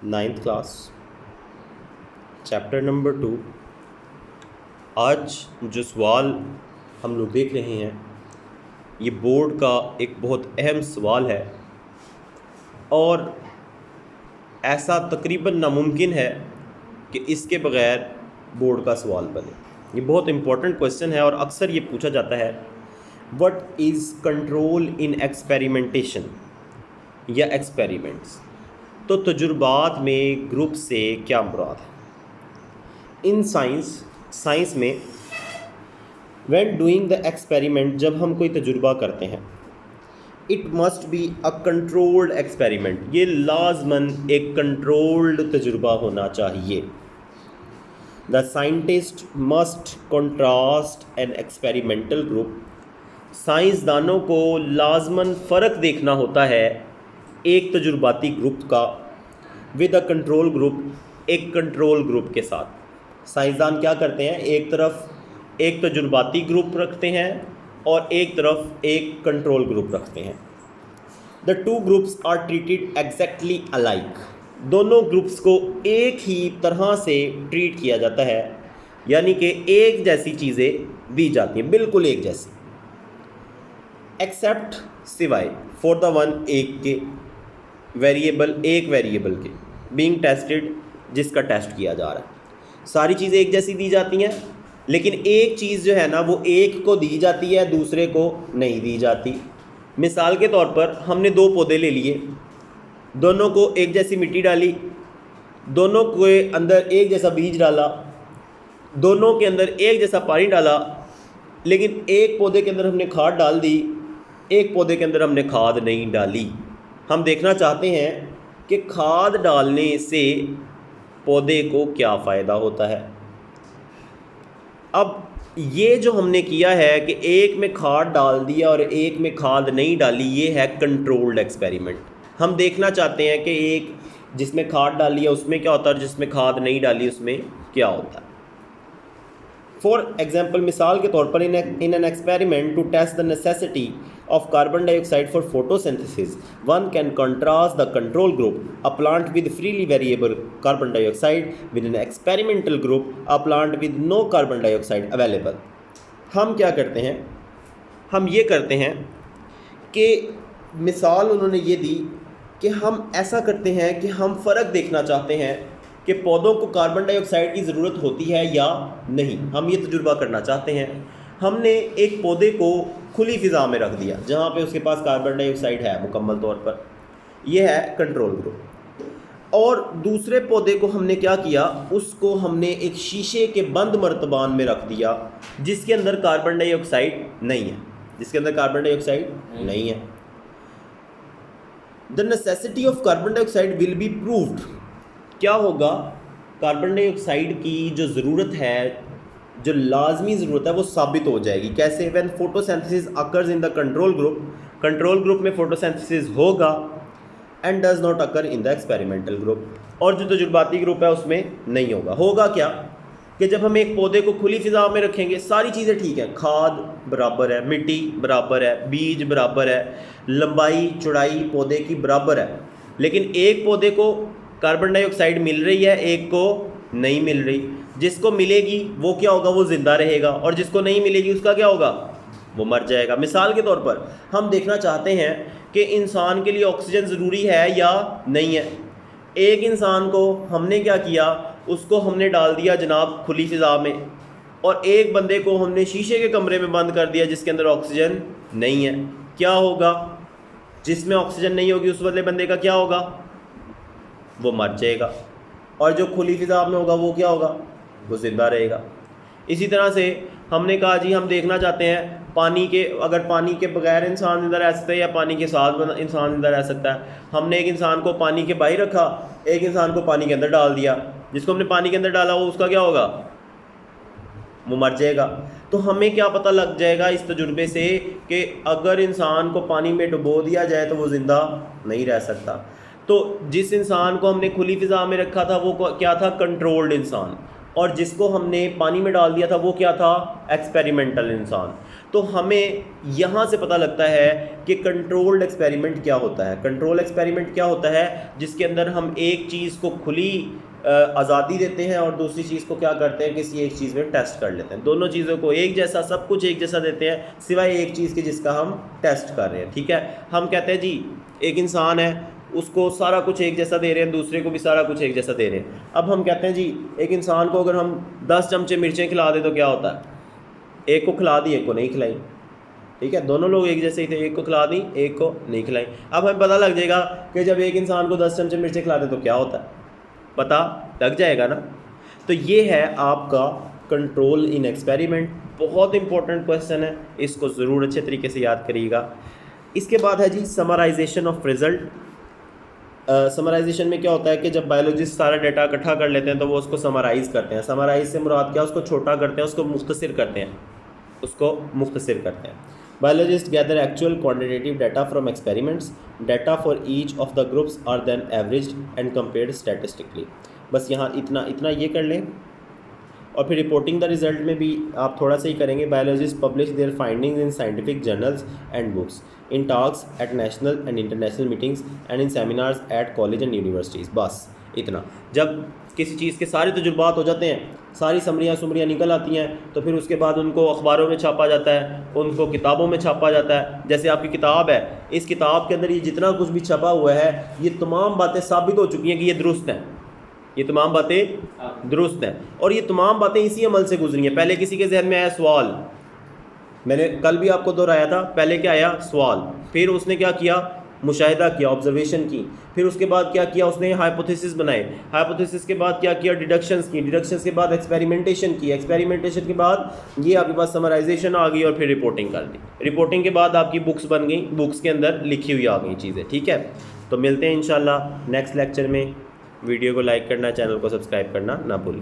Ninth class chapter number 2। आज जो सवाल हम लोग देख रहे हैं ये बोर्ड का एक बहुत अहम सवाल है और ऐसा तकरीबन नामुमकिन है कि इसके बग़ैर बोर्ड का सवाल बने। ये बहुत इम्पोर्टेंट क्वेश्चन है और अक्सर ये पूछा जाता है, what is control in experimentation या एक्सपेरिमेंट्स। तो तजुर्बात में ग्रुप से क्या मुराद है। इन साइंस में व्हेन डूइंग द एक्सपेरिमेंट, जब हम कोई तजुर्बा करते हैं, it must be a controlled experiment. ये लाजमन एक कंट्रोल्ड तजुर्बा होना चाहिए। The scientist must contrast an experimental group. साइंसदानों को लाजमन फ़र्क देखना होता है एक तजुर्बाती ग्रुप का विद अ कंट्रोल ग्रुप, एक कंट्रोल ग्रुप के साथ। साइंसदान क्या करते हैं, एक तरफ एक तजुर्बाती ग्रुप रखते हैं और एक तरफ एक कंट्रोल ग्रुप रखते हैं। The two groups are treated exactly alike. दोनों ग्रुप्स को एक ही तरह से ट्रीट किया जाता है, यानी कि एक जैसी चीज़ें दी जाती हैं, बिल्कुल एक जैसी, एक्सेप्ट सिवाय फॉर द वन, एक के वेरिएबल, एक वेरिएबल के बीइंग टेस्टेड, जिसका टेस्ट किया जा रहा है। सारी चीज़ें एक जैसी दी जाती हैं, लेकिन एक चीज़ जो है ना वो एक को दी जाती है, दूसरे को नहीं दी जाती। मिसाल के तौर पर हमने दो पौधे ले लिए, दोनों को एक जैसी मिट्टी डाली, दोनों के अंदर एक जैसा बीज डाला, दोनों के अंदर एक जैसा पानी डाला, लेकिन एक पौधे के अंदर हमने खाद डाल दी, एक पौधे के अंदर हमने खाद नहीं डाली। हम देखना चाहते हैं कि खाद डालने से पौधे को क्या फ़ायदा होता है। अब ये जो हमने किया है कि एक में खाद डाल दिया और एक में खाद नहीं डाली, ये है कंट्रोल्ड एक्सपेरिमेंट। हम देखना चाहते हैं कि एक जिसमें खाद डाली है उसमें क्या होता है और जिसमें खाद नहीं डाली उसमें क्या होता है। फॉर एग्जाम्पल, मिसाल के तौर पर in an experiment to test the necessity of carbon dioxide for photosynthesis, one can contrast the control group, a plant with freely variable carbon dioxide, with an experimental group, a plant with no carbon dioxide available. हम क्या करते हैं, हम ये करते हैं कि मिसाल उन्होंने ये दी कि हम ऐसा करते हैं कि हम फ़र्क देखना चाहते हैं कि पौधों को कार्बन डाइऑक्साइड की ज़रूरत होती है या नहीं। हम ये तजुर्बा करना चाहते हैं। हमने एक पौधे को खुली फ़िज़ा में रख दिया जहाँ पे उसके पास कार्बन डाइऑक्साइड है मुकम्मल तौर पर, यह है कंट्रोल ग्रुप। और दूसरे पौधे को हमने क्या किया, उसको हमने एक शीशे के बंद मर्तबान में रख दिया जिसके अंदर कार्बन डाइऑक्साइड नहीं है, जिसके अंदर कार्बन डाइऑक्साइड नहीं है। The necessity of carbon dioxide will be proved. क्या होगा, कार्बन डाइऑक्साइड की जो ज़रूरत है, जो लाजमी ज़रूरत है, वो साबित हो जाएगी। कैसे, when photosynthesis occurs in the control group, control group में फोटोसिंथेसिस होगा, and does not occur in the experimental group, और जो तजुर्बाती ग्रुप है उसमें नहीं होगा। होगा क्या कि जब हम एक पौधे को खुली फ़िज़ा में रखेंगे, सारी चीज़ें ठीक हैं, खाद बराबर है, मिट्टी बराबर है, बीज बराबर है, लंबाई चौड़ाई पौधे की बराबर है, लेकिन एक पौधे को कार्बन डाइऑक्साइड मिल रही है, एक को नहीं मिल रही। जिसको मिलेगी वो क्या होगा, वो ज़िंदा रहेगा, और जिसको नहीं मिलेगी उसका क्या होगा, वो मर जाएगा। मिसाल के तौर पर हम देखना चाहते हैं कि इंसान के लिए ऑक्सीजन ज़रूरी है या नहीं है। एक इंसान को हमने क्या किया, उसको हमने डाल दिया जनाब खुली फ़िज़ा में, और एक बंदे को हमने शीशे के कमरे में बंद कर दिया जिसके अंदर ऑक्सीजन नहीं है। क्या होगा, जिसमें ऑक्सीजन नहीं होगी उस वाले बंदे का क्या होगा, वो मर जाएगा, और जो खुली फ़िज़ा में होगा वो क्या होगा, वो ज़िंदा रहेगा। इसी तरह से हमने कहा जी हम देखना चाहते हैं पानी के, अगर पानी के बगैर इंसान ज़िंदा रह सकता है या पानी के साथ इंसान ज़िंदा रह सकता है। हमने एक इंसान को पानी के बाहर रखा, एक इंसान को पानी के अंदर डाल दिया। जिसको हमने पानी के अंदर डाला वो उसका क्या होगा, वो मर जाएगा। तो हमें क्या पता लग जाएगा इस तजुर्बे से कि अगर इंसान को पानी में डुबो दिया जाए तो वो ज़िंदा नहीं रह सकता। तो जिस इंसान को हमने खुली फ़िज़ा में रखा था वो क्या था, कंट्रोल्ड इंसान, और जिसको हमने पानी में डाल दिया था वो क्या था, एक्सपेरिमेंटल इंसान। तो हमें यहाँ से पता लगता है कि कंट्रोल्ड एक्सपेरिमेंट क्या होता है। कंट्रोल एक्सपेरिमेंट क्या होता है, जिसके अंदर हम एक चीज़ को खुली आज़ादी देते हैं और दूसरी चीज़ को क्या करते हैं, किसी एक चीज़ में टेस्ट कर लेते हैं। दोनों चीज़ों को एक जैसा, सब कुछ एक जैसा देते हैं सिवाय एक चीज़ के जिसका हम टेस्ट कर रहे हैं। ठीक है, हम कहते हैं जी एक इंसान है, उसको सारा कुछ एक जैसा दे रहे हैं, दूसरे को भी सारा कुछ एक जैसा दे रहे हैं। अब हम कहते हैं जी एक इंसान को अगर हम 10 चमचे मिर्चें खिला दें तो क्या होता है, एक को खिला दी एक को नहीं खिलाई। ठीक है, दोनों लोग एक जैसे ही थे, एक को खिला दी एक को नहीं खिलाई। अब हमें पता लग जाएगा कि जब एक इंसान को 10 चमचे मिर्चें खिला दें तो क्या होता है, पता लग जाएगा ना। तो ये है आपका कंट्रोल इन एक्सपेरिमेंट। बहुत इंपॉर्टेंट क्वेश्चन है, इसको ज़रूर अच्छे तरीके से याद करिएगा। इसके बाद है जी समराइजेशन ऑफ रिजल्ट। समराइजेशन में क्या होता है कि जब बायोलॉजिस्ट सारा डाटा इकट्ठा कर लेते हैं तो वो उसको समराइज़ करते हैं। समराइज़ से मुराद क्या, उसको छोटा करते हैं, उसको मुख्तसर करते हैं, उसको मुख्तसर करते हैं। Biologist gather actual quantitative data from experiments, data for each of the groups are then averaged and compared statistically. बस यहाँ इतना इतना ये कर लें। और फिर रिपोर्टिंग द रिजल्ट में भी आप थोड़ा सा ही करेंगे। Biologist publish there findings in scientific journals and books, in talks eight national and international meetings and in seminars at college and universities. बस इतना। जब किसी चीज़ के सारे तजुर्बात हो जाते हैं, सारी समरियाँ निकल आती हैं, तो फिर उसके बाद उनको अखबारों में छापा जाता है, उनको किताबों में छापा जाता है। जैसे आपकी किताब है, इस किताब के अंदर ये जितना कुछ भी छपा हुआ है, ये तमाम बातें साबित हो चुकी हैं कि ये दुरुस्त हैं, ये तमाम बातें दुरुस्त हैं। और ये तमाम बातें इसी अमल से गुजरी हैं। पहले किसी के जहन में आया सवाल, मैंने कल भी आपको दोहराया था, पहले क्या आया सवाल, फिर उसने क्या किया, मुशाहिदा किया, ऑब्जर्वेशन की, फिर उसके बाद क्या किया, उसने हाइपोथेसिस बनाए, हाइपोथेसिस के बाद क्या किया, डिडक्शंस की, डिडक्शंस के बाद एक्सपेरिमेंटेशन की, एक्सपेरिमेंटेशन के बाद ये आपके पास समराइजेशन आ गई और फिर रिपोर्टिंग कर दी। रिपोर्टिंग के बाद आपकी बुक्स बन गई, बुक्स के अंदर लिखी हुई आ गई चीज़ें। ठीक है, तो मिलते हैं इंशाल्लाह नेक्स्ट लेक्चर में। वीडियो को लाइक करना, चैनल को सब्सक्राइब करना ना भूलें।